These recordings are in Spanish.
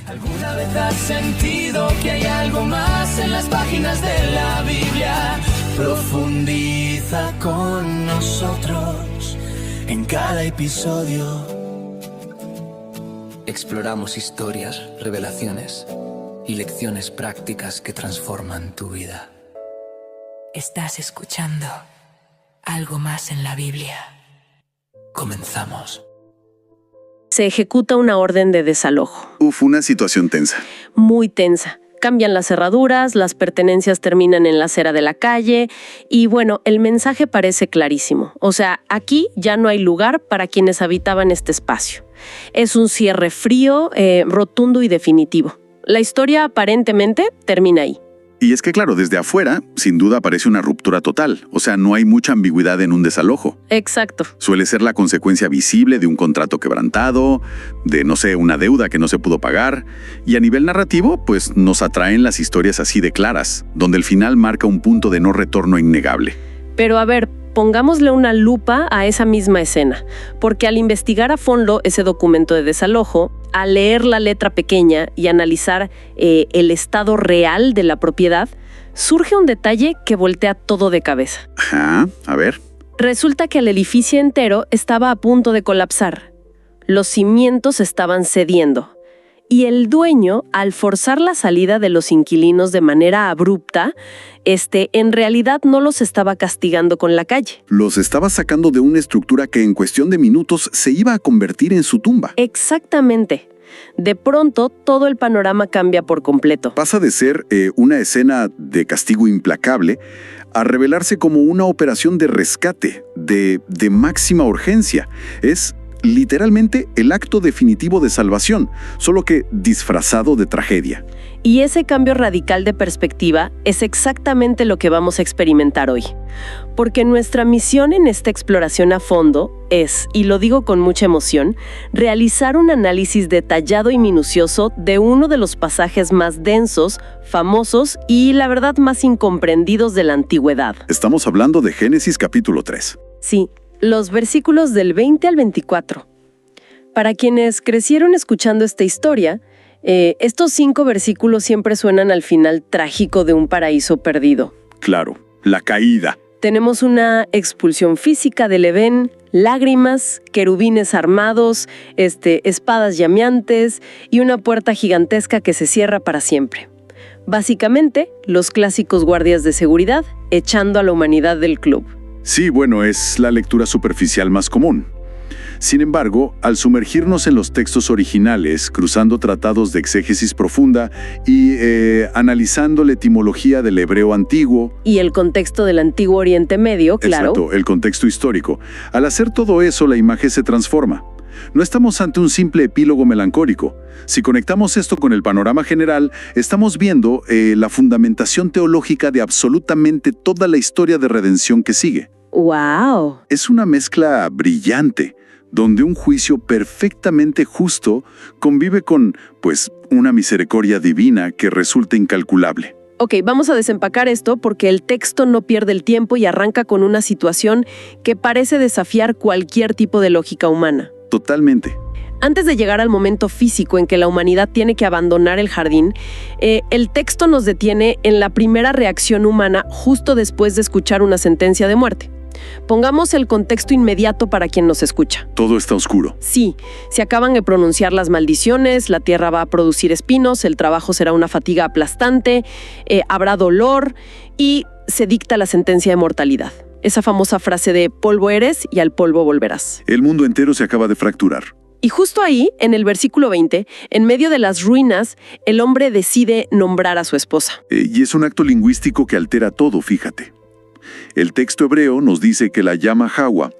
¿Alguna vez has sentido que hay algo más en las páginas de la Biblia? Profundiza con nosotros en cada episodio. Exploramos historias, revelaciones y lecciones prácticas que transforman tu vida. Estás escuchando Algo Más en la Biblia. Comenzamos. Se ejecuta una orden de desalojo. Una situación tensa. Muy tensa. Cambian las cerraduras, las pertenencias terminan en la acera de la calle y bueno, el mensaje parece clarísimo. O sea, aquí ya no hay lugar para quienes habitaban este espacio. Es un cierre frío, rotundo y definitivo. La historia aparentemente termina ahí. Y es que claro, desde afuera, sin duda parece una ruptura total. O sea, no hay mucha ambigüedad en un desalojo. Exacto. Suele ser la consecuencia visible de un contrato quebrantado, de, no sé, una deuda que no se pudo pagar. Y a nivel narrativo, pues nos atraen las historias así de claras, donde el final marca un punto de no retorno innegable. Pero a ver, pongámosle una lupa a esa misma escena, porque al investigar a fondo ese documento de desalojo, al leer la letra pequeña y analizar el estado real de la propiedad, surge un detalle que voltea todo de cabeza. Ajá, a ver. Resulta que el edificio entero estaba a punto de colapsar. Los cimientos estaban cediendo. Y el dueño, al forzar la salida de los inquilinos de manera abrupta, en realidad no los estaba castigando con la calle. Los estaba sacando de una estructura que en cuestión de minutos se iba a convertir en su tumba. Exactamente. De pronto, todo el panorama cambia por completo. Pasa de ser una escena de castigo implacable a revelarse como una operación de rescate, de máxima urgencia. Es literalmente el acto definitivo de salvación, solo que disfrazado de tragedia. Y ese cambio radical de perspectiva es exactamente lo que vamos a experimentar hoy. Porque nuestra misión en esta exploración a fondo es, y lo digo con mucha emoción, realizar un análisis detallado y minucioso de uno de los pasajes más densos, famosos y, la verdad, más incomprendidos de la antigüedad. Estamos hablando de Génesis capítulo 3. Sí. Los versículos del 20 al 24. Para quienes crecieron escuchando esta historia, estos 5 versículos siempre suenan al final trágico de un paraíso perdido. Claro, la caída. Tenemos una expulsión física del Edén, lágrimas, querubines armados, espadas llameantes y una puerta gigantesca que se cierra para siempre. Básicamente, los clásicos guardias de seguridad echando a la humanidad del club. Sí, bueno, es la lectura superficial más común. Sin embargo, al sumergirnos en los textos originales, cruzando tratados de exégesis profunda y analizando la etimología del hebreo antiguo... Y el contexto del antiguo Oriente Medio, claro. Exacto, el contexto histórico. Al hacer todo eso, la imagen se transforma. No estamos ante un simple epílogo melancólico. Si conectamos esto con el panorama general, estamos viendo la fundamentación teológica de absolutamente toda la historia de redención que sigue. ¡Wow! Es una mezcla brillante, donde un juicio perfectamente justo convive con, pues, una misericordia divina que resulta incalculable. Ok, vamos a desempacar esto porque el texto no pierde el tiempo y arranca con una situación que parece desafiar cualquier tipo de lógica humana. Totalmente. Antes de llegar al momento físico en que la humanidad tiene que abandonar el jardín, el texto nos detiene en la primera reacción humana justo después de escuchar una sentencia de muerte. Pongamos el contexto inmediato para quien nos escucha. Todo está oscuro. Sí, se acaban de pronunciar las maldiciones, la tierra va a producir espinos, el trabajo será una fatiga aplastante, habrá dolor y se dicta la sentencia de mortalidad. Esa famosa frase de polvo eres y al polvo volverás. El mundo entero se acaba de fracturar. Y justo ahí, en el versículo 20, en medio de las ruinas, el hombre decide nombrar a su esposa. Y es un acto lingüístico que altera todo, fíjate. El texto hebreo nos dice que la llama Hawa,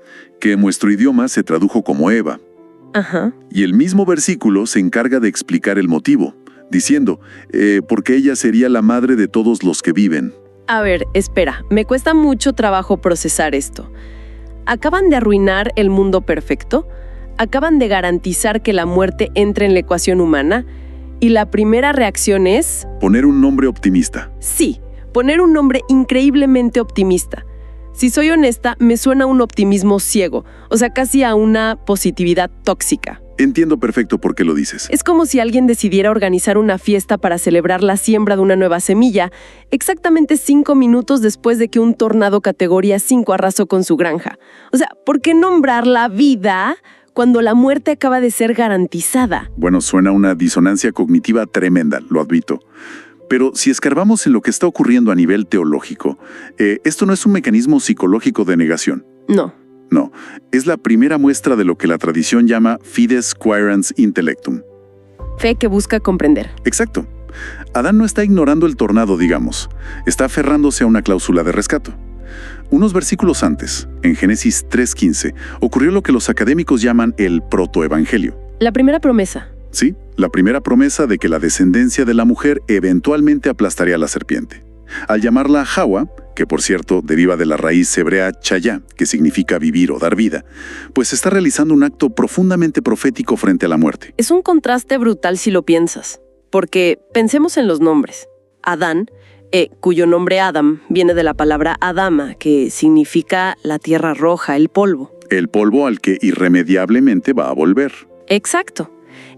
que en nuestro idioma se tradujo como Eva. Ajá. Y el mismo versículo se encarga de explicar el motivo, diciendo, porque ella sería la madre de todos los que viven. A ver, espera, me cuesta mucho trabajo procesar esto. ¿Acaban de arruinar el mundo perfecto? ¿Acaban de garantizar que la muerte entre en la ecuación humana? Y la primera reacción es... Poner un nombre optimista. Sí, poner un nombre increíblemente optimista. Si soy honesta, me suena a un optimismo ciego, o sea, casi a una positividad tóxica. Entiendo perfecto por qué lo dices. Es como si alguien decidiera organizar una fiesta para celebrar la siembra de una nueva semilla, exactamente 5 minutos después de que un tornado categoría 5 arrasó con su granja. O sea, ¿por qué nombrar la vida cuando la muerte acaba de ser garantizada? Bueno, suena una disonancia cognitiva tremenda, lo admito. Pero si escarbamos en lo que está ocurriendo a nivel teológico, esto no es un mecanismo psicológico de negación. No. No, es la primera muestra de lo que la tradición llama fides quaerens intellectum. Fe que busca comprender. Exacto. Adán no está ignorando el tornado, digamos. Está aferrándose a una cláusula de rescate. Unos versículos antes, en Génesis 3:15, ocurrió lo que los académicos llaman el protoevangelio. La primera promesa. Sí, la primera promesa de que la descendencia de la mujer eventualmente aplastaría a la serpiente. Al llamarla Hawa, que por cierto deriva de la raíz hebrea chayá, que significa vivir o dar vida, pues está realizando un acto profundamente profético frente a la muerte. Es un contraste brutal si lo piensas, porque pensemos en los nombres. Adán, cuyo nombre Adam viene de la palabra Adama, que significa la tierra roja, el polvo. El polvo al que irremediablemente va a volver. Exacto.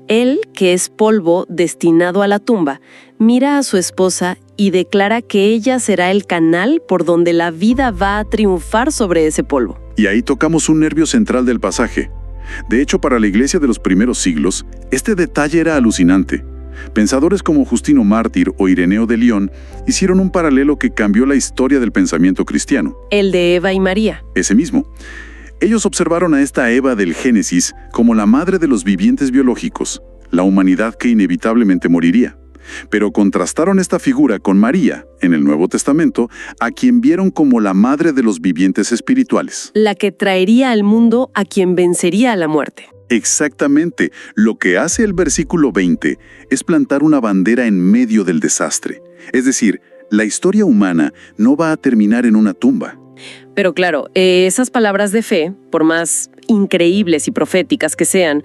Él, que es polvo destinado a la tumba, mira a su esposa y declara que ella será el canal por donde la vida va a triunfar sobre ese polvo. Y ahí tocamos un nervio central del pasaje. De hecho, para la iglesia de los primeros siglos, este detalle era alucinante. Pensadores como Justino Mártir o Ireneo de León hicieron un paralelo que cambió la historia del pensamiento cristiano. El de Eva y María. Ese mismo. Ellos observaron a esta Eva del Génesis como la madre de los vivientes biológicos, la humanidad que inevitablemente moriría. Pero contrastaron esta figura con María, en el Nuevo Testamento, a quien vieron como la madre de los vivientes espirituales. La que traería al mundo a quien vencería a la muerte. Exactamente. Lo que hace el versículo 20 es plantar una bandera en medio del desastre. Es decir, la historia humana no va a terminar en una tumba. Pero claro, esas palabras de fe, por más increíbles y proféticas que sean,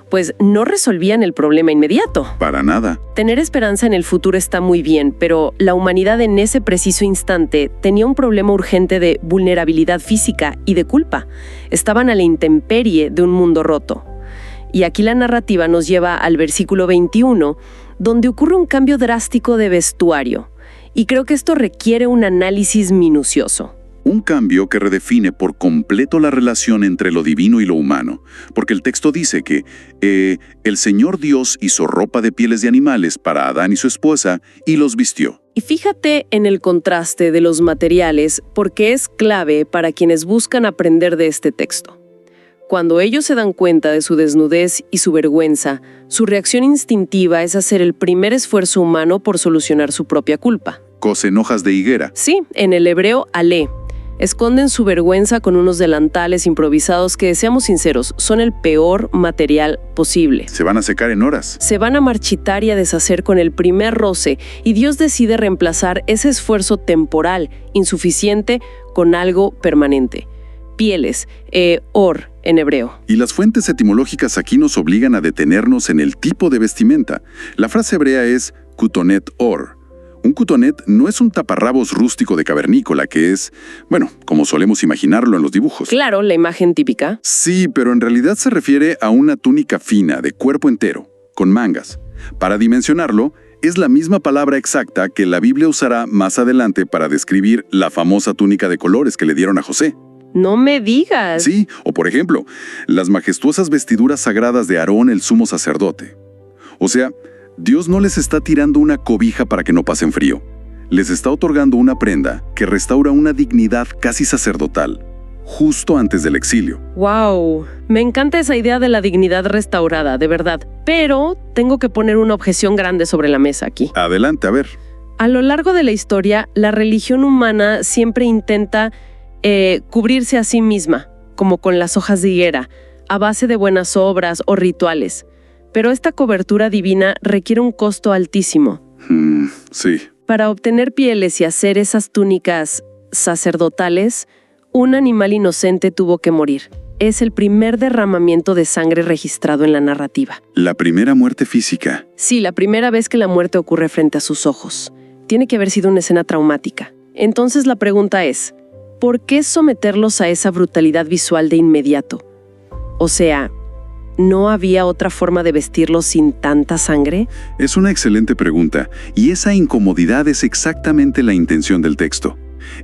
pues no resolvían el problema inmediato. Para nada. Tener esperanza en el futuro está muy bien, pero la humanidad en ese preciso instante tenía un problema urgente de vulnerabilidad física y de culpa. Estaban a la intemperie de un mundo roto. Y aquí la narrativa nos lleva al versículo 21, donde ocurre un cambio drástico de vestuario. Y creo que esto requiere un análisis minucioso. Un cambio que redefine por completo la relación entre lo divino y lo humano, porque el texto dice que el Señor Dios hizo ropa de pieles de animales para Adán y su esposa y los vistió. Y fíjate en el contraste de los materiales, porque es clave para quienes buscan aprender de este texto. Cuando ellos se dan cuenta de su desnudez y su vergüenza, su reacción instintiva es hacer el primer esfuerzo humano por solucionar su propia culpa. Cosen hojas de higuera. Sí, en el hebreo alé. Esconden su vergüenza con unos delantales improvisados que, seamos sinceros, son el peor material posible. Se van a secar en horas. Se van a marchitar y a deshacer con el primer roce, y Dios decide reemplazar ese esfuerzo temporal, insuficiente, con algo permanente. Pieles, or en hebreo. Y las fuentes etimológicas aquí nos obligan a detenernos en el tipo de vestimenta. La frase hebrea es kutonet or. Un kutonet no es un taparrabos rústico de cavernícola que es, bueno, como solemos imaginarlo en los dibujos. Claro, la imagen típica. Sí, pero en realidad se refiere a una túnica fina de cuerpo entero, con mangas. Para dimensionarlo, es la misma palabra exacta que la Biblia usará más adelante para describir la famosa túnica de colores que le dieron a José. No me digas. Sí, o por ejemplo, las majestuosas vestiduras sagradas de Aarón el sumo sacerdote. O sea, Dios no les está tirando una cobija para que no pasen frío. Les está otorgando una prenda que restaura una dignidad casi sacerdotal, justo antes del exilio. ¡Wow! Me encanta esa idea de la dignidad restaurada, de verdad. Pero tengo que poner una objeción grande sobre la mesa aquí. Adelante, a ver. A lo largo de la historia, la religión humana siempre intenta cubrirse a sí misma, como con las hojas de higuera, a base de buenas obras o rituales. Pero esta cobertura divina requiere un costo altísimo. Sí. Para obtener pieles y hacer esas túnicas sacerdotales, un animal inocente tuvo que morir. Es el primer derramamiento de sangre registrado en la narrativa. La primera muerte física. Sí, la primera vez que la muerte ocurre frente a sus ojos. Tiene que haber sido una escena traumática. Entonces la pregunta es, ¿por qué someterlos a esa brutalidad visual de inmediato? O sea, ¿no había otra forma de vestirlos sin tanta sangre? Es una excelente pregunta, y esa incomodidad es exactamente la intención del texto.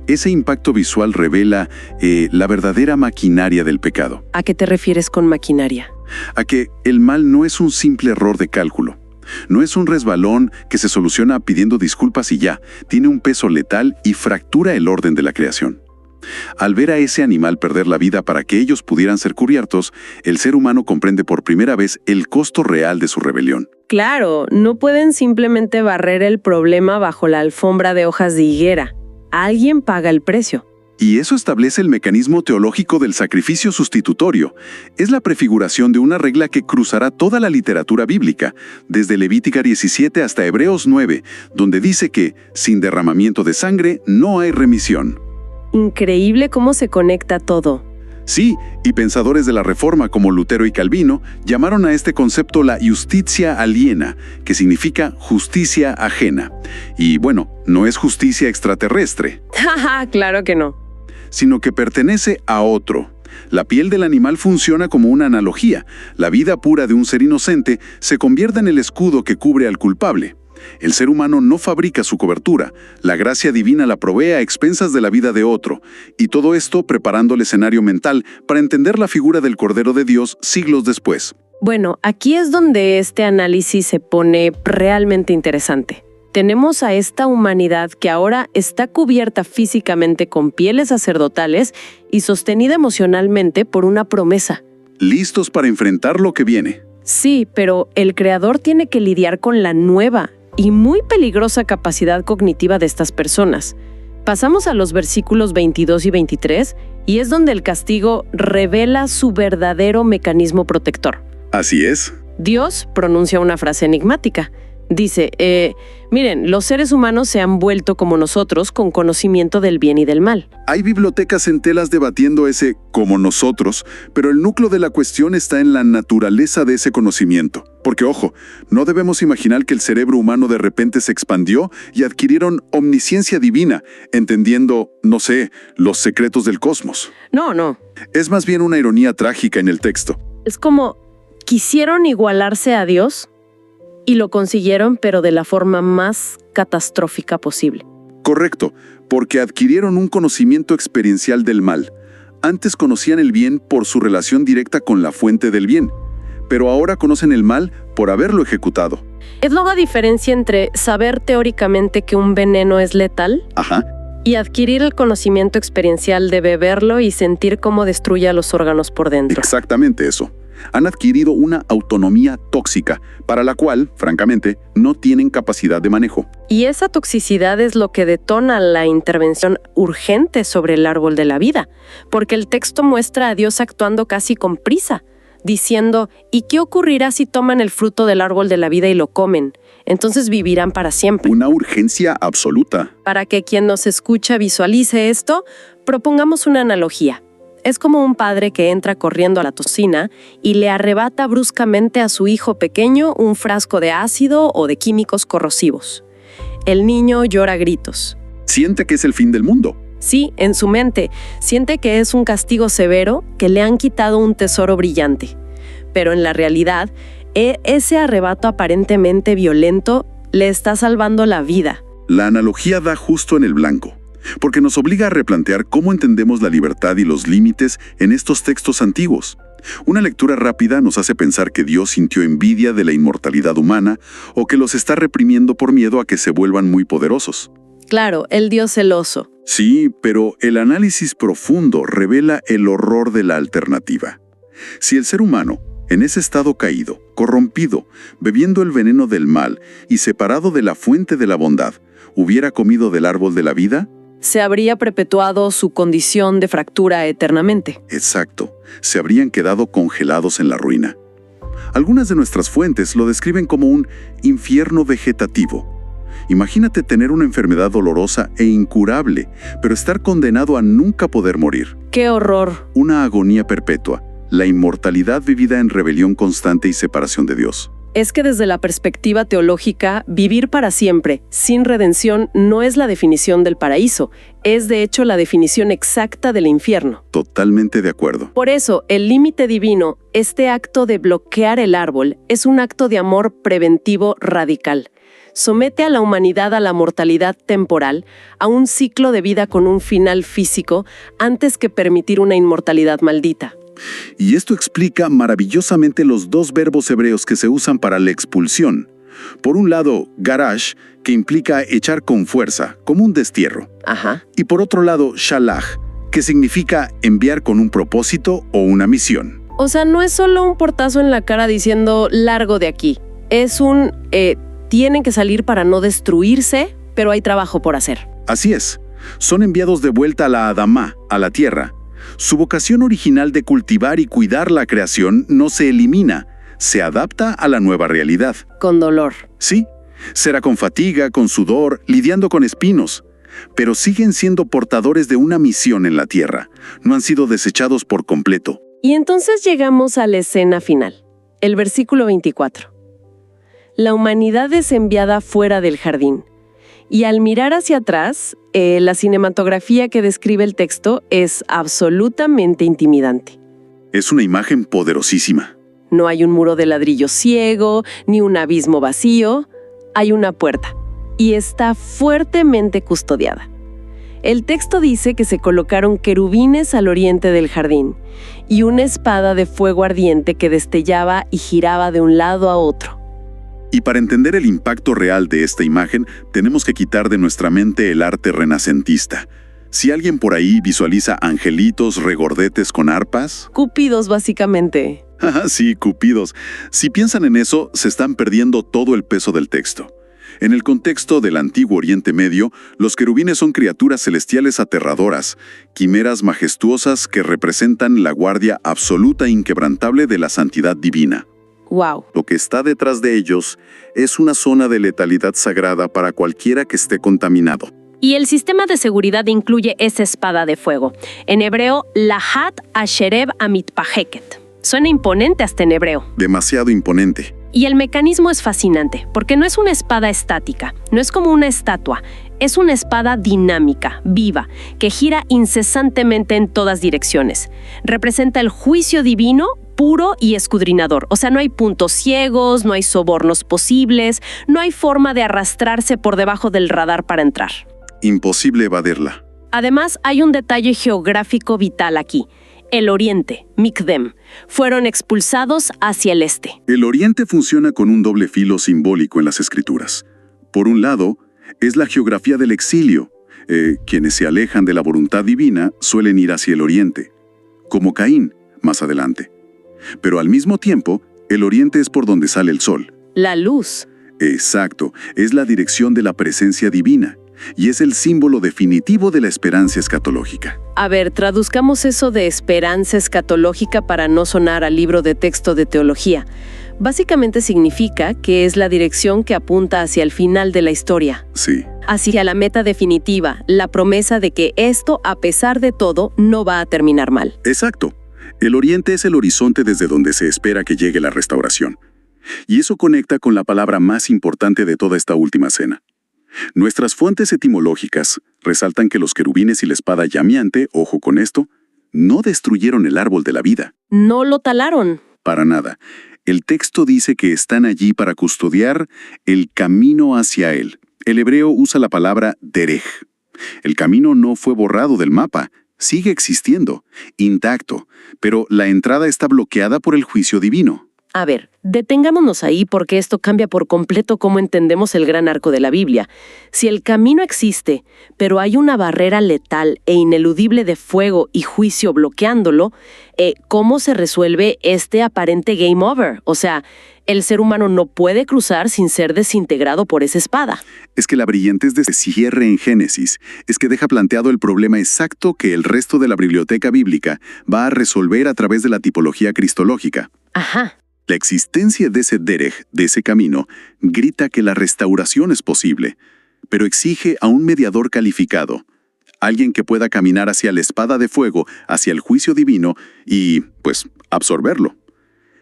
Ese impacto visual revela la verdadera maquinaria del pecado. ¿A qué te refieres con maquinaria? A que el mal no es un simple error de cálculo. No es un resbalón que se soluciona pidiendo disculpas y ya. Tiene un peso letal y fractura el orden de la creación. Al ver a ese animal perder la vida para que ellos pudieran ser cubiertos, el ser humano comprende por primera vez el costo real de su rebelión. Claro, no pueden simplemente barrer el problema bajo la alfombra de hojas de higuera. Alguien paga el precio. Y eso establece el mecanismo teológico del sacrificio sustitutorio. Es la prefiguración de una regla que cruzará toda la literatura bíblica, desde Levítica 17 hasta Hebreos 9, donde dice que, sin derramamiento de sangre, no hay remisión. Increíble cómo se conecta todo. Sí, y pensadores de la Reforma como Lutero y Calvino llamaron a este concepto la justitia aliena, que significa justicia ajena. Y bueno, no es justicia extraterrestre. Jaja, claro que no. Sino que pertenece a otro. La piel del animal funciona como una analogía. La vida pura de un ser inocente se convierte en el escudo que cubre al culpable. El ser humano no fabrica su cobertura, la gracia divina la provee a expensas de la vida de otro, y todo esto preparando el escenario mental para entender la figura del Cordero de Dios siglos después. Bueno, aquí es donde este análisis se pone realmente interesante. Tenemos a esta humanidad que ahora está cubierta físicamente con pieles sacerdotales y sostenida emocionalmente por una promesa. Listos para enfrentar lo que viene. Sí, pero el Creador tiene que lidiar con la nueva y muy peligrosa capacidad cognitiva de estas personas. Pasamos a los versículos 22 y 23 y es donde el castigo revela su verdadero mecanismo protector. Así es. Dios pronuncia una frase enigmática. Dice, miren, los seres humanos se han vuelto como nosotros con conocimiento del bien y del mal. Hay bibliotecas enteras debatiendo ese como nosotros, pero el núcleo de la cuestión está en la naturaleza de ese conocimiento. Porque, ojo, no debemos imaginar que el cerebro humano de repente se expandió y adquirieron omnisciencia divina, entendiendo, no sé, los secretos del cosmos. No. Es más bien una ironía trágica en el texto. Es como, quisieron igualarse a Dios y lo consiguieron, pero de la forma más catastrófica posible. Correcto, porque adquirieron un conocimiento experiencial del mal. Antes conocían el bien por su relación directa con la fuente del bien, pero ahora conocen el mal por haberlo ejecutado. ¿Es la diferencia entre saber teóricamente que un veneno es letal? Ajá. Y adquirir el conocimiento experiencial de beberlo y sentir cómo destruye a los órganos por dentro? Exactamente eso. Han adquirido una autonomía tóxica, para la cual, francamente, no tienen capacidad de manejo. Y esa toxicidad es lo que detona la intervención urgente sobre el árbol de la vida, porque el texto muestra a Dios actuando casi con prisa, diciendo, ¿y qué ocurrirá si toman el fruto del árbol de la vida y lo comen? Entonces vivirán para siempre. Una urgencia absoluta. Para que quien nos escucha visualice esto, propongamos una analogía. Es como un padre que entra corriendo a la cocina y le arrebata bruscamente a su hijo pequeño un frasco de ácido o de químicos corrosivos. El niño llora a gritos. Siente que es el fin del mundo. Sí, en su mente, siente que es un castigo severo, que le han quitado un tesoro brillante. Pero en la realidad, ese arrebato aparentemente violento le está salvando la vida. La analogía da justo en el blanco, porque nos obliga a replantear cómo entendemos la libertad y los límites en estos textos antiguos. Una lectura rápida nos hace pensar que Dios sintió envidia de la inmortalidad humana o que los está reprimiendo por miedo a que se vuelvan muy poderosos. Claro, el Dios celoso. Sí, pero el análisis profundo revela el horror de la alternativa. Si el ser humano, en ese estado caído, corrompido, bebiendo el veneno del mal y separado de la fuente de la bondad, hubiera comido del árbol de la vida, se habría perpetuado su condición de fractura eternamente. Exacto, se habrían quedado congelados en la ruina. Algunas de nuestras fuentes lo describen como un infierno vegetativo. Imagínate tener una enfermedad dolorosa e incurable, pero estar condenado a nunca poder morir. ¡Qué horror! Una agonía perpetua, la inmortalidad vivida en rebelión constante y separación de Dios. Es que desde la perspectiva teológica, vivir para siempre, sin redención, no es la definición del paraíso, es de hecho la definición exacta del infierno. Totalmente de acuerdo. Por eso, el límite divino, este acto de bloquear el árbol, es un acto de amor preventivo radical. Somete a la humanidad a la mortalidad temporal, a un ciclo de vida con un final físico, antes que permitir una inmortalidad maldita. Y esto explica maravillosamente los dos verbos hebreos que se usan para la expulsión. Por un lado, garash, que implica echar con fuerza, como un destierro. Ajá. Y por otro lado, shalach, que significa enviar con un propósito o una misión. O sea, no es solo un portazo en la cara diciendo largo de aquí. Es tienen que salir para no destruirse, pero hay trabajo por hacer. Así es. Son enviados de vuelta a la Adamá, a la tierra. Su vocación original de cultivar y cuidar la creación no se elimina, se adapta a la nueva realidad. Con dolor. Sí, será con fatiga, con sudor, lidiando con espinos, pero siguen siendo portadores de una misión en la tierra. No han sido desechados por completo. Y entonces llegamos a la escena final, el versículo 24. La humanidad es enviada fuera del jardín. Y al mirar hacia atrás, la cinematografía que describe el texto es absolutamente intimidante. Es una imagen poderosísima. No hay un muro de ladrillo ciego, ni un abismo vacío. Hay una puerta, y está fuertemente custodiada. El texto dice que se colocaron querubines al oriente del jardín, y una espada de fuego ardiente que destellaba y giraba de un lado a otro. Y para entender el impacto real de esta imagen, tenemos que quitar de nuestra mente el arte renacentista. Si alguien por ahí visualiza angelitos regordetes con arpas... Cúpidos, básicamente. Sí, cupidos. Si piensan en eso, se están perdiendo todo el peso del texto. En el contexto del antiguo Oriente Medio, los querubines son criaturas celestiales aterradoras, quimeras majestuosas que representan la guardia absoluta e inquebrantable de la santidad divina. Wow. Lo que está detrás de ellos es una zona de letalidad sagrada para cualquiera que esté contaminado. Y el sistema de seguridad incluye esa espada de fuego. En hebreo, Lahat Ashereb Amitpaheket. Suena imponente hasta en hebreo. Demasiado imponente. Y el mecanismo es fascinante, porque no es una espada estática, no es como una estatua, es una espada dinámica, viva, que gira incesantemente en todas direcciones. Representa el juicio divino, puro y escudriñador. O sea, no hay puntos ciegos, no hay sobornos posibles, no hay forma de arrastrarse por debajo del radar para entrar. Imposible evadirla. Además, hay un detalle geográfico vital aquí. El oriente, Mikdem, fueron expulsados hacia el este. El oriente funciona con un doble filo simbólico en las escrituras. Por un lado, es la geografía del exilio. Quienes se alejan de la voluntad divina suelen ir hacia el oriente, como Caín, más adelante. Pero al mismo tiempo, el oriente es por donde sale el sol. La luz. Exacto, es la dirección de la presencia divina. Y es el símbolo definitivo de la esperanza escatológica. A ver, traduzcamos eso de esperanza escatológica para no sonar a libro de texto de teología. Básicamente significa que es la dirección que apunta hacia el final de la historia. Sí. Hacia la meta definitiva, la promesa de que esto, a pesar de todo, no va a terminar mal. Exacto. El oriente es el horizonte desde donde se espera que llegue la restauración. Y eso conecta con la palabra más importante de toda esta última cena. Nuestras fuentes etimológicas resaltan que los querubines y la espada llameante, ojo con esto, no destruyeron el árbol de la vida. No lo talaron. Para nada. El texto dice que están allí para custodiar el camino hacia él. El hebreo usa la palabra derech. El camino no fue borrado del mapa, sigue existiendo, intacto, pero la entrada está bloqueada por el juicio divino. A ver, detengámonos ahí porque esto cambia por completo cómo entendemos el gran arco de la Biblia. Si el camino existe, pero hay una barrera letal e ineludible de fuego y juicio bloqueándolo, ¿cómo se resuelve este aparente game over? O sea, el ser humano no puede cruzar sin ser desintegrado por esa espada. Es que la brillantez de ese cierre en Génesis es que deja planteado el problema exacto que el resto de la biblioteca bíblica va a resolver a través de la tipología cristológica. Ajá. La existencia de ese derech, de ese camino, grita que la restauración es posible, pero exige a un mediador calificado, alguien que pueda caminar hacia la espada de fuego, hacia el juicio divino y, pues, absorberlo.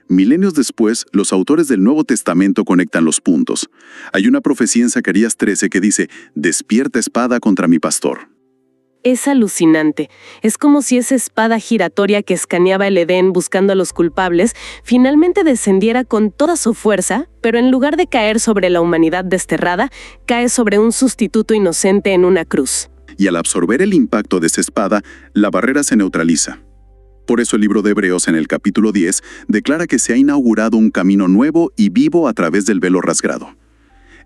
Milenios después, los autores del Nuevo Testamento conectan los puntos. Hay una profecía en Zacarías 13 que dice, «Despierta espada contra mi pastor». Es alucinante. Es como si esa espada giratoria que escaneaba el Edén buscando a los culpables, finalmente descendiera con toda su fuerza, pero en lugar de caer sobre la humanidad desterrada, cae sobre un sustituto inocente en una cruz. Y al absorber el impacto de esa espada, la barrera se neutraliza. Por eso el libro de Hebreos en el capítulo 10 declara que se ha inaugurado un camino nuevo y vivo a través del velo rasgado.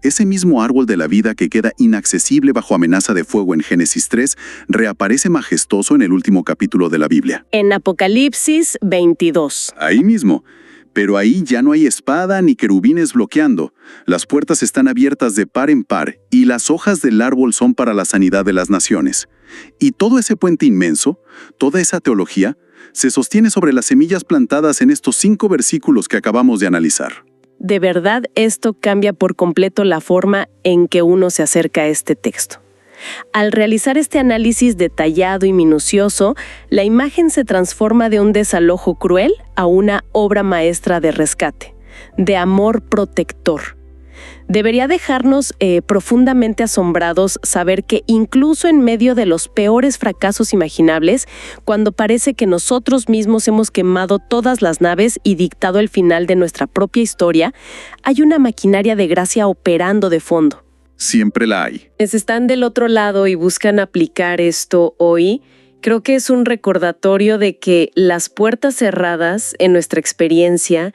Ese mismo árbol de la vida que queda inaccesible bajo amenaza de fuego en Génesis 3 reaparece majestuoso en el último capítulo de la Biblia. En Apocalipsis 22. Ahí mismo. Pero ahí ya no hay espada ni querubines bloqueando. Las puertas están abiertas de par en par y las hojas del árbol son para la sanidad de las naciones. Y todo ese puente inmenso, toda esa teología, se sostiene sobre las semillas plantadas en estos 5 versículos que acabamos de analizar. De verdad, esto cambia por completo la forma en que uno se acerca a este texto. Al realizar este análisis detallado y minucioso, la imagen se transforma de un desalojo cruel a una obra maestra de rescate, de amor protector. Debería dejarnos profundamente asombrados saber que incluso en medio de los peores fracasos imaginables, cuando parece que nosotros mismos hemos quemado todas las naves y dictado el final de nuestra propia historia, hay una maquinaria de gracia operando de fondo. Siempre la hay. Quienes están del otro lado y buscan aplicar esto hoy, creo que es un recordatorio de que las puertas cerradas en nuestra experiencia,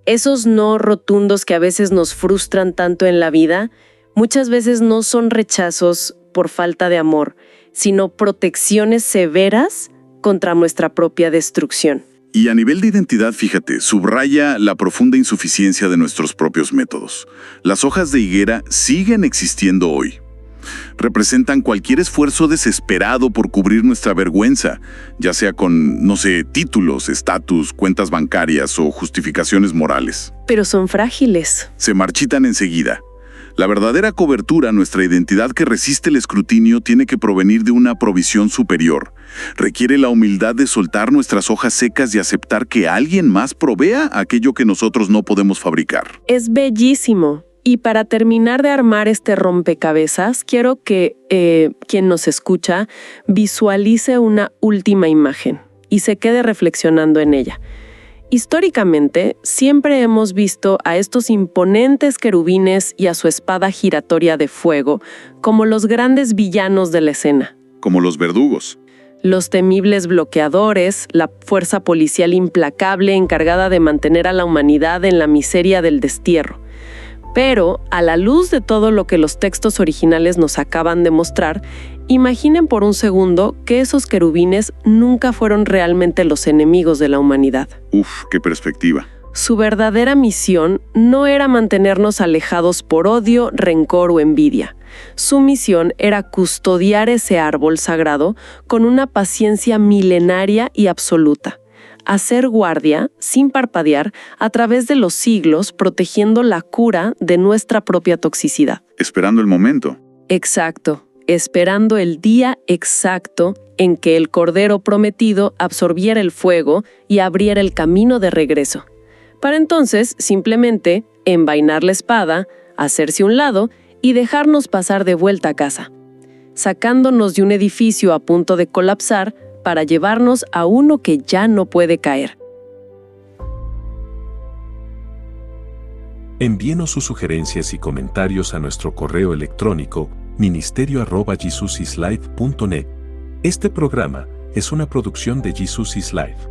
esos no rotundos que a veces nos frustran tanto en la vida, muchas veces no son rechazos por falta de amor, sino protecciones severas contra nuestra propia destrucción. Y a nivel de identidad, fíjate, subraya la profunda insuficiencia de nuestros propios métodos. Las hojas de higuera siguen existiendo hoy. Representan cualquier esfuerzo desesperado por cubrir nuestra vergüenza, ya sea con, títulos, estatus, cuentas bancarias o justificaciones morales. Pero son frágiles. Se marchitan enseguida. La verdadera cobertura a nuestra identidad que resiste el escrutinio tiene que provenir de una provisión superior. Requiere la humildad de soltar nuestras hojas secas y aceptar que alguien más provea aquello que nosotros no podemos fabricar. Es bellísimo. Y para terminar de armar este rompecabezas, quiero que quien nos escucha visualice una última imagen y se quede reflexionando en ella. Históricamente, siempre hemos visto a estos imponentes querubines y a su espada giratoria de fuego como los grandes villanos de la escena. Como los verdugos. Los temibles bloqueadores, la fuerza policial implacable encargada de mantener a la humanidad en la miseria del destierro. Pero, a la luz de todo lo que los textos originales nos acaban de mostrar, imaginen por un segundo que esos querubines nunca fueron realmente los enemigos de la humanidad. Uf, qué perspectiva. Su verdadera misión no era mantenernos alejados por odio, rencor o envidia. Su misión era custodiar ese árbol sagrado con una paciencia milenaria y absoluta. Hacer guardia, sin parpadear, a través de los siglos, protegiendo la cura de nuestra propia toxicidad. Esperando el momento. Exacto, esperando el día exacto en que el Cordero prometido absorbiera el fuego y abriera el camino de regreso. Para entonces, simplemente, envainar la espada, hacerse a un lado y dejarnos pasar de vuelta a casa, sacándonos de un edificio a punto de colapsar, para llevarnos a uno que ya no puede caer. Envíenos sus sugerencias y comentarios a nuestro correo electrónico ministerio@jesusislife.net. Este programa es una producción de Jesus is Life.